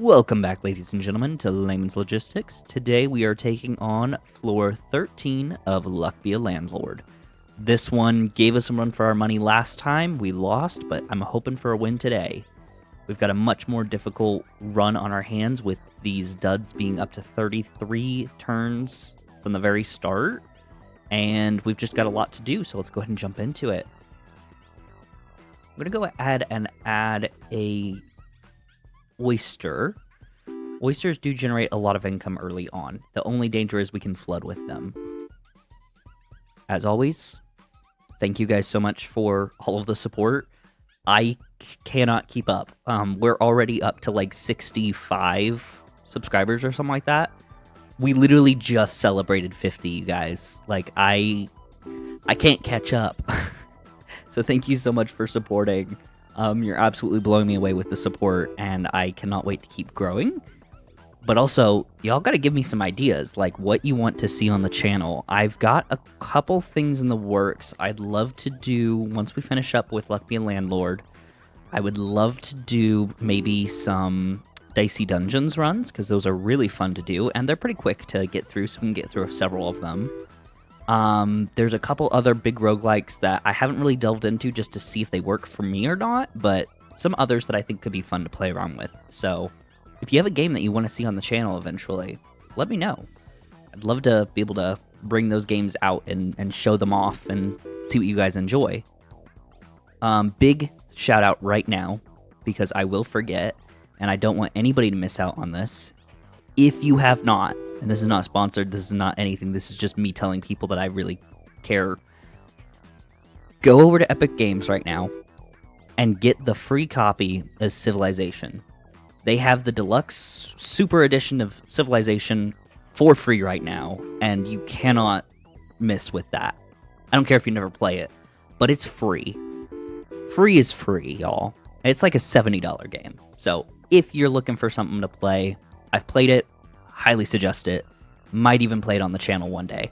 Welcome back, ladies and gentlemen, to Layman's Logistics. Today we are taking on floor 13 of Luck Be a Landlord. This one gave us some run for our money last time. We lost, but I'm hoping for a win today. We've got a much more difficult run on our hands with these duds being up to 33 turns from the very start. And we've just got a lot to do, so let's go ahead and jump into it. I'm going to go ahead and add a oyster. Oysters do generate a lot of income early on. The only danger is we can flood with them. As always, thank you guys so much for all of the support. I cannot keep up. We're already up to like 65 subscribers or something like that. We literally just celebrated 50, you guys. Like, I can't catch up. So thank you so much for supporting. You're absolutely blowing me away with the support, and I cannot wait to keep growing. But also, y'all got to give me some ideas, like what you want to see on the channel. I've got a couple things in the works I'd love to do once we finish up with Luck Be a Landlord. I would love to do maybe some Dicey Dungeons runs, because those are really fun to do, and they're pretty quick to get through, so we can get through several of them. There's a couple other big roguelikes that I haven't really delved into just to see if they work for me or not, but some others that I think could be fun to play around with. So if you have a game that you want to see on the channel eventually, let me know. I'd love to be able to bring those games out and show them off and see what you guys enjoy. Big shout out right now, because I will forget, and I don't want anybody to miss out on this. If you have not, and this is not sponsored, this is not anything, this is just me telling people that I really care, go over to Epic Games right now and get the free copy of Civilization. They have the deluxe super edition of Civilization for free right now, and you cannot miss with that. I don't care if you never play it, but it's free. Free is free, y'all. It's like a $70 game. So if you're looking for something to play, I've played it, highly suggest it. Might even play it on the channel one day.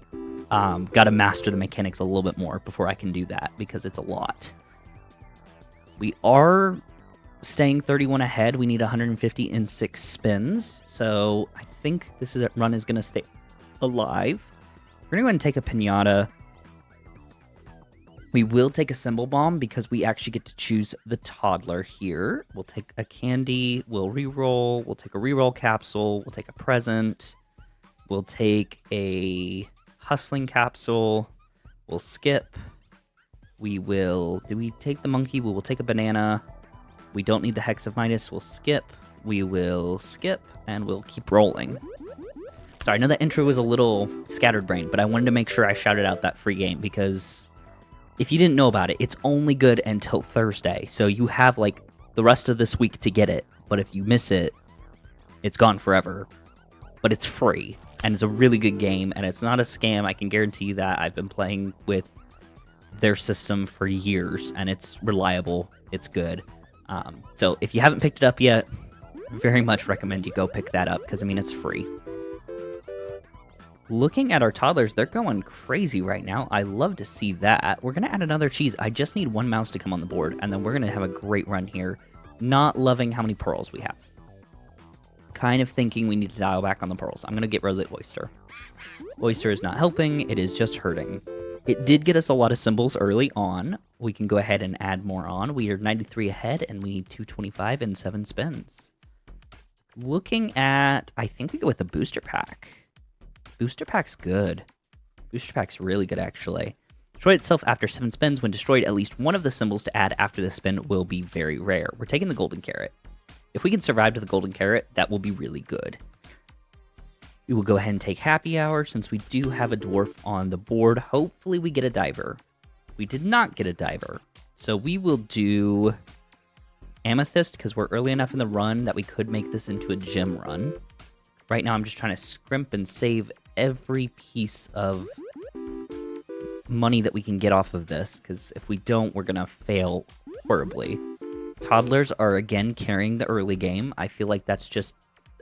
Got to master the mechanics a little bit more before I can do that, because it's a lot. We are staying 31 ahead. We need 150 in 6 spins. So I think this run is going to stay alive. We're going to go ahead and take a pinata. We will take a symbol bomb because we actually get to choose the toddler here. We'll take a candy. We'll reroll. We'll take a reroll capsule. We'll take a present. We'll take a hustling capsule. We'll skip. We will... Do we take the monkey? We will take a banana. We don't need the Hex of Midas. We'll skip. We will skip. And we'll keep rolling. Sorry, I know that intro was a little scattered brain, but I wanted to make sure I shouted out that free game because... if you didn't know about it, it's only good until Thursday, so you have, like, the rest of this week to get it, but if you miss it, it's gone forever. But it's free, and it's a really good game, and it's not a scam. I can guarantee you that. I've been playing with their system for years, and it's reliable. It's good. So if you haven't picked it up yet, very much recommend you go pick that up, because, I mean, it's free. Looking at our toddlers, they're going crazy right now. I love to see that. We're going to add another cheese. I just need one mouse to come on the board, and then we're going to have a great run here. Not loving how many pearls we have. Kind of thinking we need to dial back on the pearls. I'm going to get rid of the oyster. Oyster is not helping. It is just hurting. It did get us a lot of symbols early on. We can go ahead and add more on. We are 93 ahead, and we need 225 in 7 spins. Looking at... I think we go with the booster pack. Booster pack's good. Booster pack's really good, actually. Destroy itself after 7 spins. When destroyed, at least one of the symbols to add after the spin will be very rare. We're taking the golden carrot. If we can survive to the golden carrot, that will be really good. We will go ahead and take happy hour since we do have a dwarf on the board. Hopefully we get a diver. We did not get a diver. So we will do amethyst because we're early enough in the run that we could make this into a gem run. Right now I'm just trying to scrimp and save every piece of money that we can get off of this, because if we don't, we're going to fail horribly. Toddlers are again carrying the early game. I feel like that's just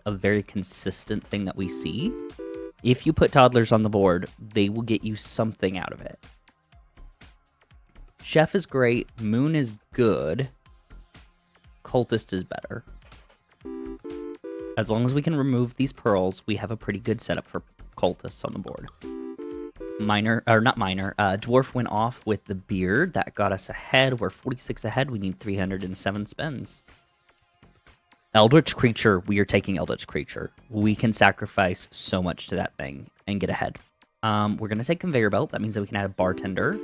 a very consistent thing that we see. If you put toddlers on the board, they will get you something out of it. Chef is great. Moon is good. Cultist is better. As long as we can remove these pearls, we have a pretty good setup for cultists on the board. Dwarf went off with the beard. That got us ahead. We're 46 ahead. We need 307 spins. Eldritch Creature, we are taking Eldritch Creature. We can sacrifice so much to that thing and get ahead. We're going to take Conveyor Belt. That means that we can add a Bartender.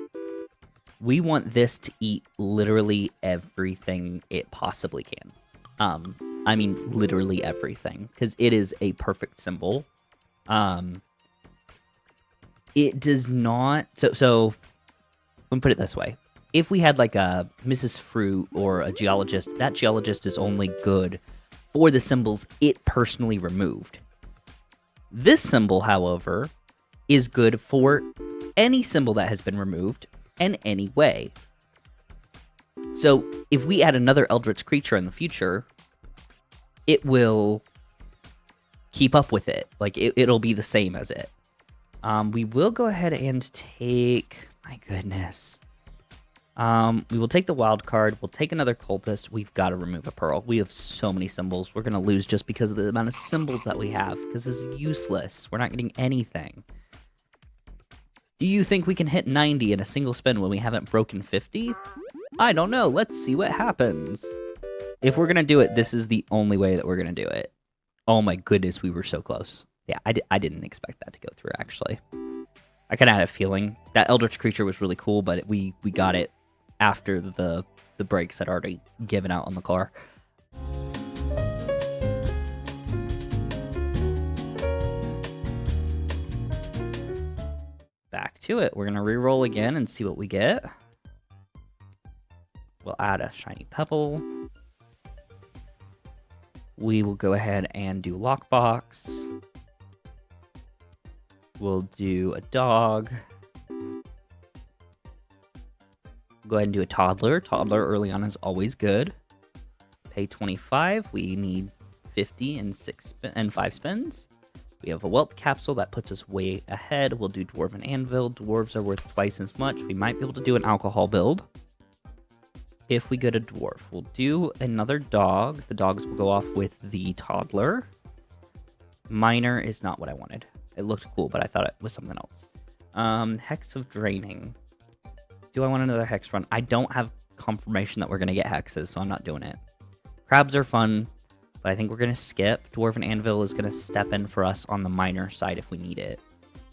We want this to eat literally everything it possibly can. I mean, literally everything, because it is a perfect symbol. It does not... So, let me put it this way. If we had like a Mrs. Fruit or a Geologist, that Geologist is only good for the symbols it personally removed. This symbol, however, is good for any symbol that has been removed in any way. So if we add another Eldritch Creature in the future, it will keep up with it. Like, it'll be the same as it. We will go ahead and take... My goodness. We will take the wild card. We'll take another cultist. We've got to remove a pearl. We have so many symbols. We're going to lose just because of the amount of symbols that we have, because this is useless. We're not getting anything. Do you think we can hit 90 in a single spin when we haven't broken 50? I don't know. Let's see what happens. If we're going to do it, this is the only way that we're going to do it. Oh my goodness, we were so close. Yeah, I didn't expect that to go through, actually. I kind of had a feeling. That Eldritch Creature was really cool, but we got it after the brakes had already given out on the car. Back to it. We're going to re-roll again and see what we get. We'll add a shiny pebble. We will go ahead and do lockbox. We'll do a dog. Go ahead and do a toddler. Toddler early on is always good. Pay 25. We need 50 and 5 spins. We have a wealth capsule that puts us way ahead. We'll do dwarf and anvil. Dwarves are worth twice as much. We might be able to do an alcohol build. If we go to dwarf, we'll do another dog. The dogs will go off with the toddler. Miner is not what I wanted. It looked cool, but I thought it was something else. Hex of Draining. Do I want another hex run? I don't have confirmation that we're going to get hexes, so I'm not doing it. Crabs are fun, but I think we're going to skip. Dwarf and Anvil is going to step in for us on the miner side if we need it.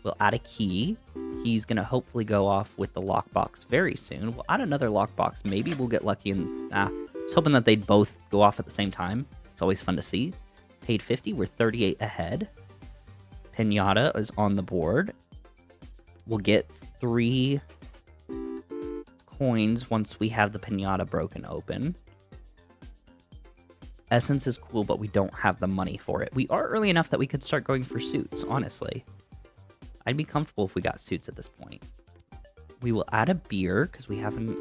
We'll add a key. He's going to hopefully go off with the lockbox very soon. We'll add another lockbox. Maybe we'll get lucky and... I was hoping that they'd both go off at the same time. It's always fun to see. Paid 50. We're 38 ahead. Pinata is on the board. We'll get 3 coins once we have the pinata broken open. Essence is cool, but we don't have the money for it. We are early enough that we could start going for suits, honestly. I'd be comfortable if we got suits at this point. We will add a beer, because we haven't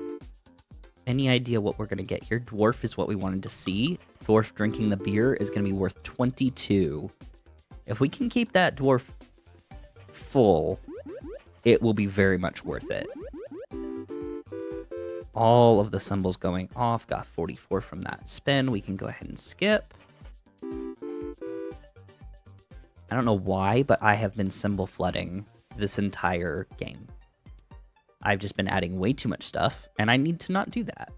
any idea what we're going to get here. Dwarf is what we wanted to see. Dwarf drinking the beer is going to be worth 22. If we can keep that dwarf full, it will be very much worth it. All of the symbols going off. Got 44 from that spin. We can go ahead and skip. I don't know why, but I have been symbol flooding this entire game. I've just been adding way too much stuff, and I need to not do that.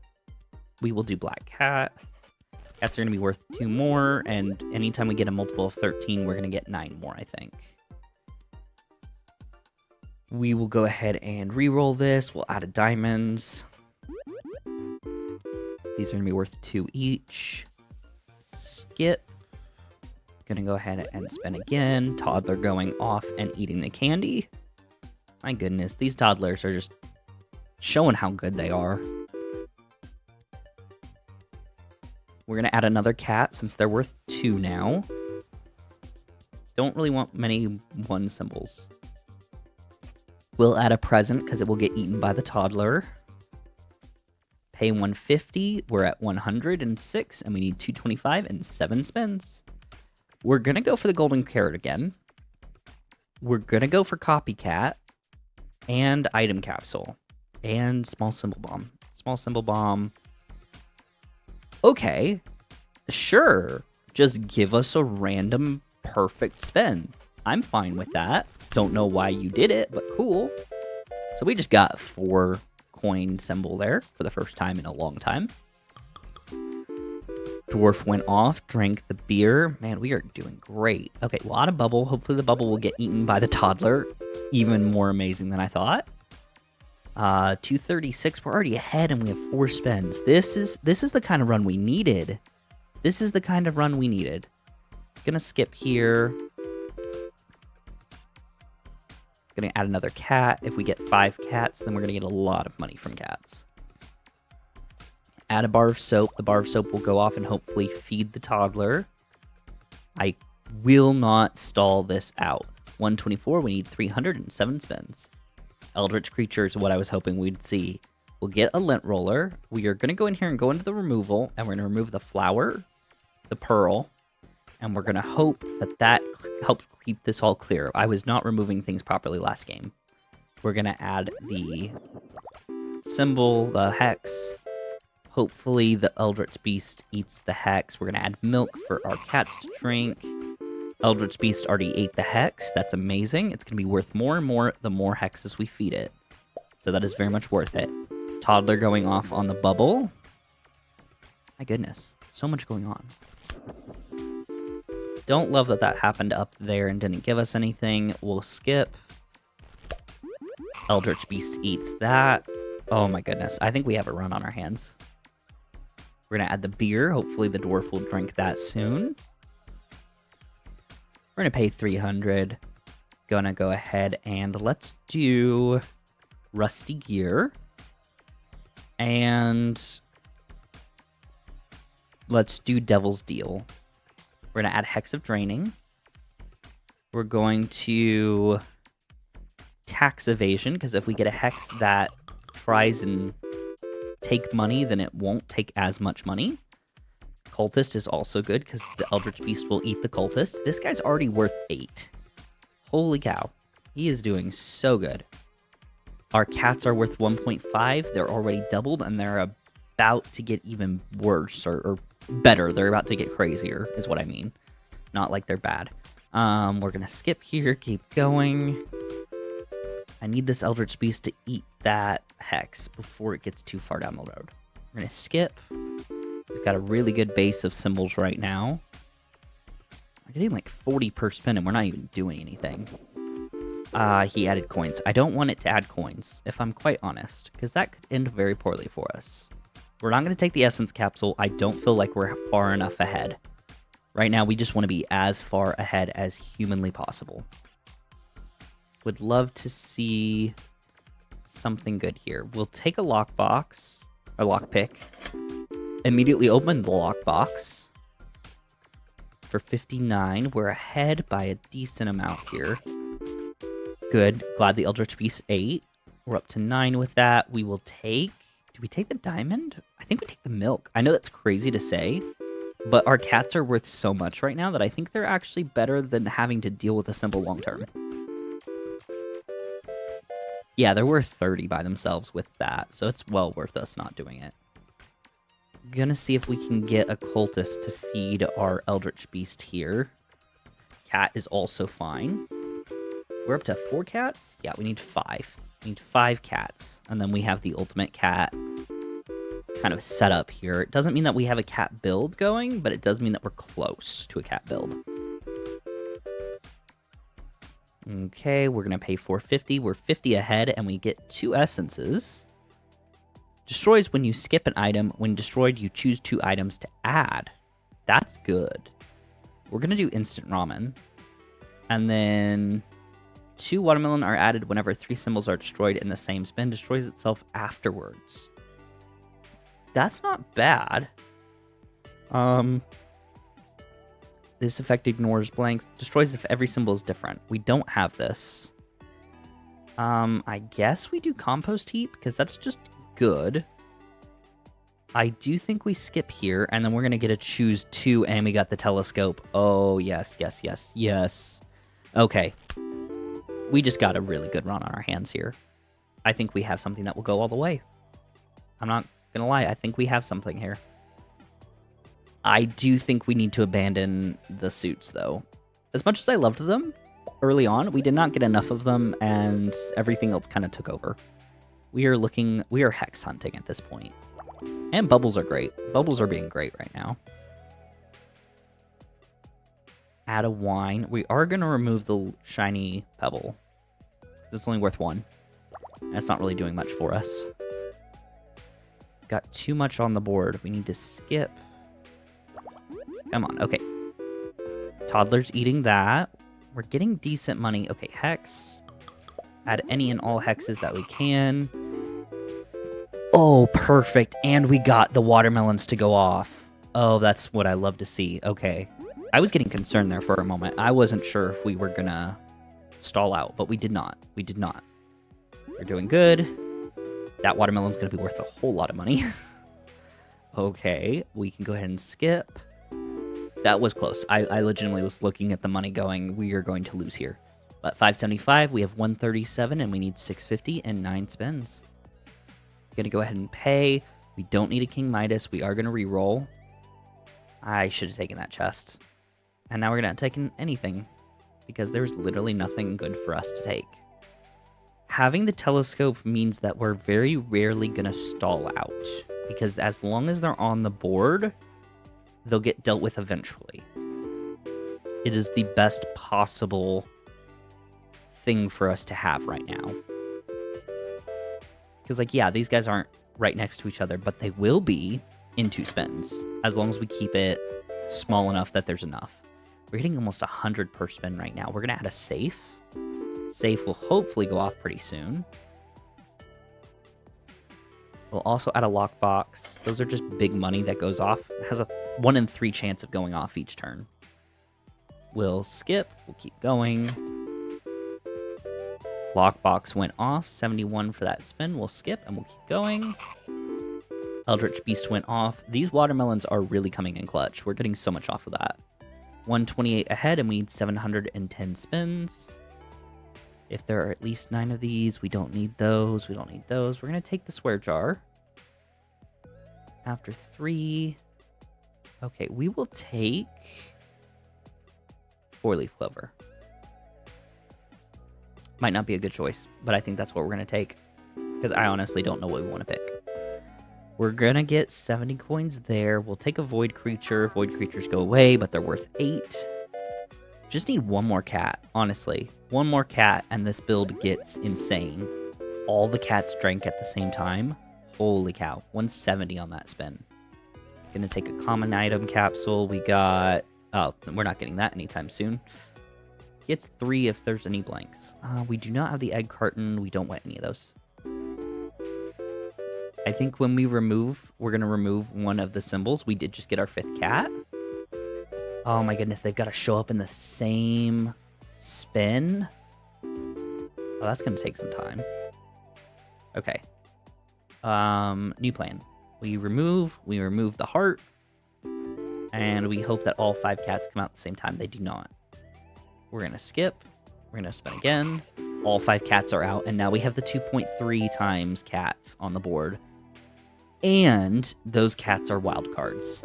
We will do Black Cat. Cats are going to be worth 2 more, and anytime we get a multiple of 13, we're going to get 9 more, I think. We will go ahead and re-roll this. We'll add a diamonds. These are going to be worth 2 each. Skip. Gonna go ahead and spin again. Toddler going off and eating the candy. My goodness, these toddlers are just showing how good they are. We're gonna add another cat since they're worth 2 now. Don't really want many 1 symbols. We'll add a present because it will get eaten by the toddler. Pay 150. We're at 106, and we need 225 and 7 spins. We're going to go for the golden carrot again. We're going to go for copycat and item capsule and small symbol bomb. Small symbol bomb. Okay, sure. Just give us a random perfect spin. I'm fine with that. Don't know why you did it, but cool. So we just got 4 coin symbol there for the first time in a long time. Dwarf went off, drank the beer. Man, we are doing great. Okay, a lot of bubble. Hopefully the bubble will get eaten by the toddler. Even more amazing than I thought. 236. We're already ahead, and we have 4 spins. This is the kind of run we needed. This is the kind of run we needed. Gonna skip here. Gonna add another cat. If we get 5 cats, then we're gonna get a lot of money from cats. Add a bar of soap. The bar of soap will go off and hopefully feed the toddler. I will not stall this out. 124, we need 307 spins. Eldritch creature is what I was hoping we'd see. We'll get a lint roller. We are going to go in here and go into the removal, and we're going to remove the flower, the pearl, and we're going to hope that that helps keep this all clear. I was not removing things properly last game. We're going to add the symbol, the hex. Hopefully the Eldritch Beast eats the hex. We're going to add milk for our cats to drink. Eldritch Beast already ate the hex. That's amazing. It's going to be worth more and more the more hexes we feed it. So that is very much worth it. Toddler going off on the bubble. My goodness. So much going on. Don't love that that happened up there and didn't give us anything. We'll skip. Eldritch Beast eats that. Oh my goodness. I think we have a run on our hands. We're going to add the beer. Hopefully the dwarf will drink that soon. We're going to pay 300. Gonna go ahead and let's do Rusty Gear. And let's do Devil's Deal. We're going to add Hex of Draining. We're going to Tax Evasion, because if we get a Hex that tries and take money, then it won't take as much money. Cultist is also good, because the Eldritch Beast will eat the Cultist. This guy's already worth 8. Holy cow. He is doing so good. Our cats are worth 1.5. They're already doubled, and they're about to get even worse, or better. They're about to get crazier, is what I mean. Not like they're bad. We're going to skip here, keep going. I need this Eldritch Beast to eat that Hex before it gets too far down the road. We're going to skip. We've got a really good base of symbols right now. We're getting like 40 per spin, and we're not even doing anything. He added coins. I don't want it to add coins, if I'm quite honest, because that could end very poorly for us. We're not going to take the Essence Capsule. I don't feel like we're far enough ahead. Right now, we just want to be as far ahead as humanly possible. Would love to see something good here. We'll take a lockbox, or lockpick. Immediately open the lockbox. For 59, we're ahead by a decent amount here. Good. Glad the Eldritch Beast ate. We're up to 9 with that. We will take... Do we take the diamond? I think we take the milk. I know that's crazy to say, but our cats are worth so much right now that I think they're actually better than having to deal with a symbol long term. Yeah, they're worth 30 by themselves with that, so it's well worth us not doing it. Gonna see if we can get a cultist to feed our Eldritch Beast here. Cat is also fine. We're up to 4 cats? Yeah, we need 5. We need 5 cats. And then we have the ultimate cat kind of set up here. It doesn't mean that we have a cat build going, but it does mean that we're close to a cat build. Okay, we're going to pay 450. We're 50 ahead, and we get 2 essences. Destroys when you skip an item. When destroyed, you choose 2 items to add. That's good. We're going to do instant ramen. And then 2 watermelon are added whenever 3 symbols are destroyed in the same spin. Destroys itself afterwards. That's not bad. This effect ignores blanks. Destroys if every symbol is different. We don't have this. I guess we do compost heap, because that's just good. I do think we skip here, and then we're going to get to choose 2, and we got the telescope. Oh, yes, yes, yes, yes. Okay. We just got a really good run on our hands here. I think we have something that will go all the way. I'm not going to lie. I think we have something here. I do think we need to abandon the suits, though. As much as I loved them early on, we did not get enough of them, and everything else kind of took over. We are hex hunting at this point. And bubbles are great. Bubbles are being great right now. Add a wine. We are going to remove the shiny pebble. It's only worth 1. That's not really doing much for us. Got too much on the board. We need to skip. Come on. Okay. Toddler's eating that. We're getting decent money. Okay, hex. Add any and all hexes that we can. Oh, perfect. And we got the watermelons to go off. Oh, that's what I love to see. Okay. I was getting concerned there for a moment. I wasn't sure if we were gonna stall out, but we did not. We did not. We're doing good. That watermelon's gonna be worth a whole lot of money. Okay, we can go ahead and skip. That was close. I legitimately was looking at the money going, we are going to lose here. But 575, we have 137, and we need 650 and 9 spins. Gonna go ahead and pay. We don't need a King Midas. We are gonna re-roll. I should have taken that chest. And now we're not taking anything, because there's literally nothing good for us to take. Having the telescope means that we're very rarely gonna stall out, because as long as they're on the board, they'll get dealt with eventually. It is the best possible thing for us to have right now. Because, like, yeah, these guys aren't right next to each other, but they will be in 2 spins, as long as we keep it small enough that there's enough. We're hitting almost 100 per spin right now. We're going to add a safe. Safe will hopefully go off pretty soon. We'll also add a lockbox. Those are just big money that goes off. It has a 1 in 3 chance of going off each turn. We'll skip. We'll keep going. Lockbox went off. 71 for that spin. We'll skip and we'll keep going. Eldritch Beast went off. These watermelons are really coming in clutch. We're getting so much off of that. 128 ahead, and we need 710 spins. If there are at least 9 of these, we don't need those. We don't need those. We're going to take the swear jar. After 3. Okay, we will take 4-leaf clover. Might not be a good choice, but I think that's what we're going to take. Because I honestly don't know what we want to pick. We're going to get 70 coins there. We'll take a void creature. Void creatures go away, but they're worth 8. Just need one more cat, honestly. One more cat, and this build gets insane. All the cats drank at the same time. Holy cow. 170 on that spin. Gonna take a common item capsule. We got... Oh, we're not getting that anytime soon. Gets 3 if there's any blanks. We do not have the egg carton. We don't want any of those. I think when we remove, we're going to remove one of the symbols. We did just get our 5th cat. Oh my goodness, they've got to show up in the same spin. Oh, that's going to take some time. Okay. New plan. We remove the heart, and we hope that all 5 cats come out at the same time. They do not. We're going to skip. We're going to spin again. All 5 cats are out, and now we have the 2.3 times cats on the board. And those cats are wild cards.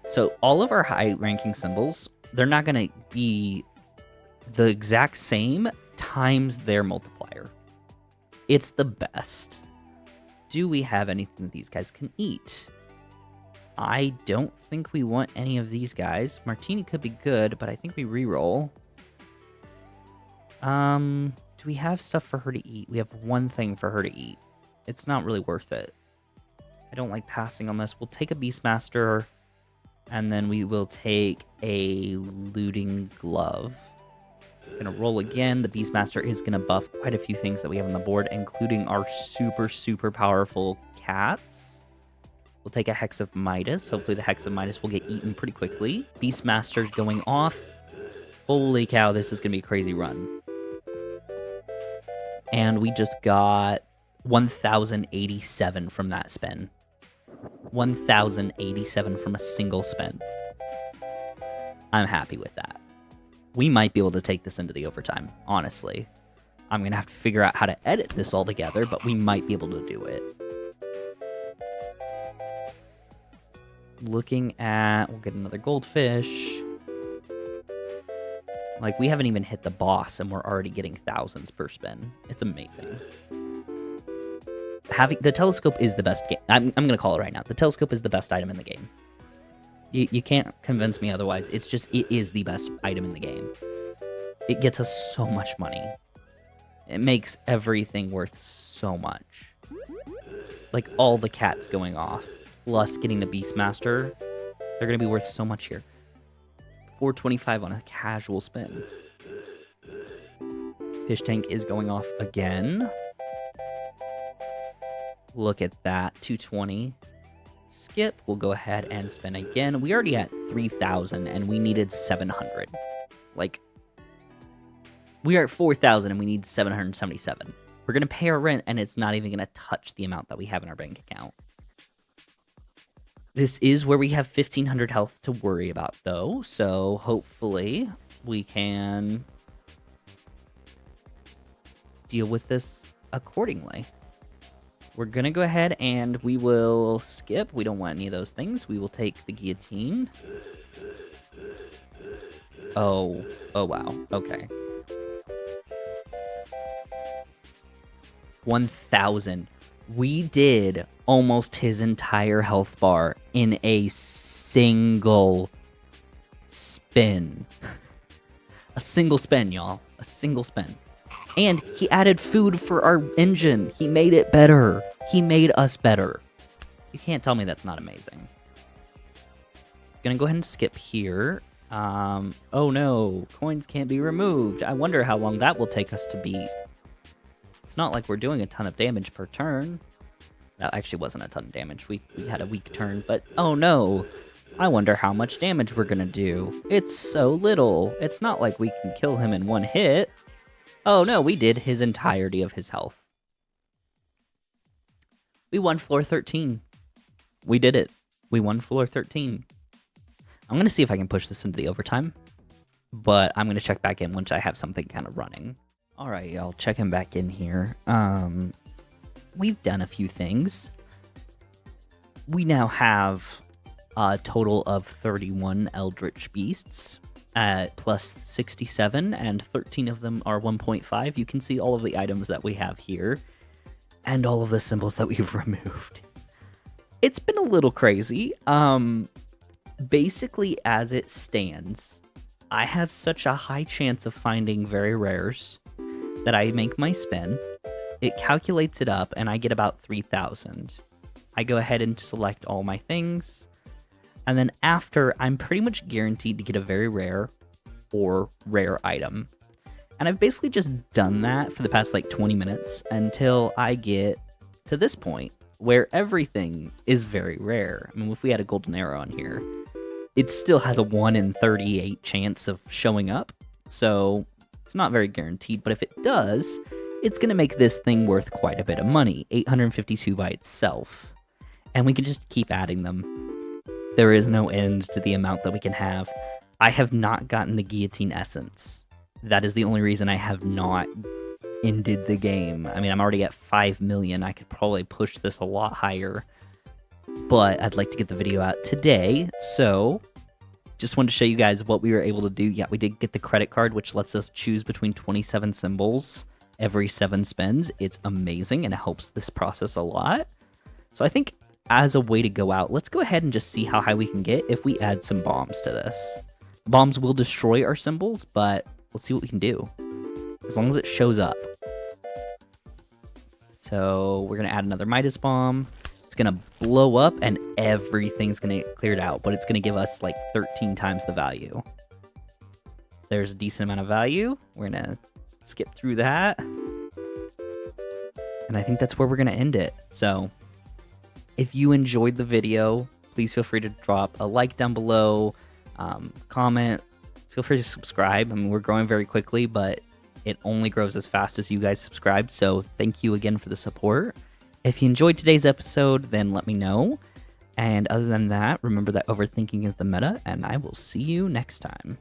So all of our high-ranking symbols, they're not going to be the exact same times their multiplier. It's the best. Do we have anything that these guys can eat? I don't think we want any of these guys. Martini could be good, but I think we re-roll. Do we have stuff for her to eat? We have one thing for her to eat. It's not really worth it. I don't like passing on this. We'll take a Beastmaster, and then we will take a Looting Glove. Gonna roll again. The Beastmaster is gonna buff quite a few things that we have on the board, including our super, super powerful cats. We'll take a Hex of Midas. Hopefully the Hex of Midas will get eaten pretty quickly. Beastmaster's going off. Holy cow, this is gonna be a crazy run. And we just got 1,087 from that spin. 1,087 from a single spin. I'm happy with that. We might be able to take this into the overtime, honestly. I'm going to have to figure out how to edit this all together, but we might be able to do it. Looking at... We'll get another goldfish. Like, we haven't even hit the boss, and we're already getting thousands per spin. It's amazing. The telescope is the best game. I'm going to call it right now. The telescope is the best item in the game. You can't convince me otherwise. It is the best item in the game. It gets us so much money. It makes everything worth so much. Like, all the cats going off, plus getting the Beastmaster, they're going to be worth so much here. 425 on a casual spin. Fish tank is going off again. Look at that, 220. Skip, we'll go ahead and spin again. We already at 3,000 and we needed 700. Like, we are at 4,000 and we need 777. We're going to pay our rent and it's not even going to touch the amount that we have in our bank account. This is where we have 1,500 health to worry about, though, so hopefully we can deal with this accordingly. We're going to go ahead and we will skip. We don't want any of those things. We will take the guillotine. Oh wow. Okay. 1,000. We did almost his entire health bar in a single spin. A single spin, y'all. A single spin. And he added food for our engine. He made it better. He made us better. You can't tell me that's not amazing. Gonna go ahead and skip here. Oh no, coins can't be removed. I wonder how long that will take us to beat. It's not like we're doing a ton of damage per turn. That actually wasn't a ton of damage. We had a weak turn, but oh no. I wonder how much damage we're gonna do. It's so little. It's not like we can kill him in one hit. Oh no, we did his entirety of his health. We won floor 13. We did it. We won floor 13. I'm gonna see if I can push this into the overtime, but I'm gonna check back in once I have something kind of running. All right, y'all, checking back in here. We've done a few things. We now have a total of 31 eldritch beasts at plus 67, and 13 of them are 1.5. You can see all of the items that we have here, and all of the symbols that we've removed. It's been a little crazy. Basically, as it stands, I have such a high chance of finding very rares that I make my spin, it calculates it up, and I get about 3,000. I go ahead and select all my things, and then after, I'm pretty much guaranteed to get a very rare or rare item. And I've basically just done that for the past like 20 minutes until I get to this point where everything is very rare. I mean, if we had a golden arrow on here, it still has a 1 in 38 chance of showing up, so it's not very guaranteed, but if it does, it's going to make this thing worth quite a bit of money, 852 by itself. And we can just keep adding them. There is no end to the amount that we can have. I have not gotten the guillotine essence. That is the only reason I have not ended the game. I mean, I'm already at 5 million. I could probably push this a lot higher, but I'd like to get the video out today, so just wanted to show you guys what we were able to do. Yeah, we did get the credit card, which lets us choose between 27 symbols every 7 spins. It's amazing, and it helps this process a lot. So I think as a way to go out, let's go ahead and just see how high we can get if we add some bombs to this. Bombs will destroy our symbols, but let's see what we can do, as long as it shows up. So we're going to add another Midas bomb. It's going to blow up and everything's going to get cleared out, but it's going to give us like 13 times the value. There's a decent amount of value. We're going to skip through that. And I think that's where we're going to end it. So if you enjoyed the video, please feel free to drop a like down below, comment, feel free to subscribe. I mean, we're growing very quickly, but it only grows as fast as you guys subscribe. So thank you again for the support. If you enjoyed today's episode, then let me know. And other than that, remember that overthinking is the meta, and I will see you next time.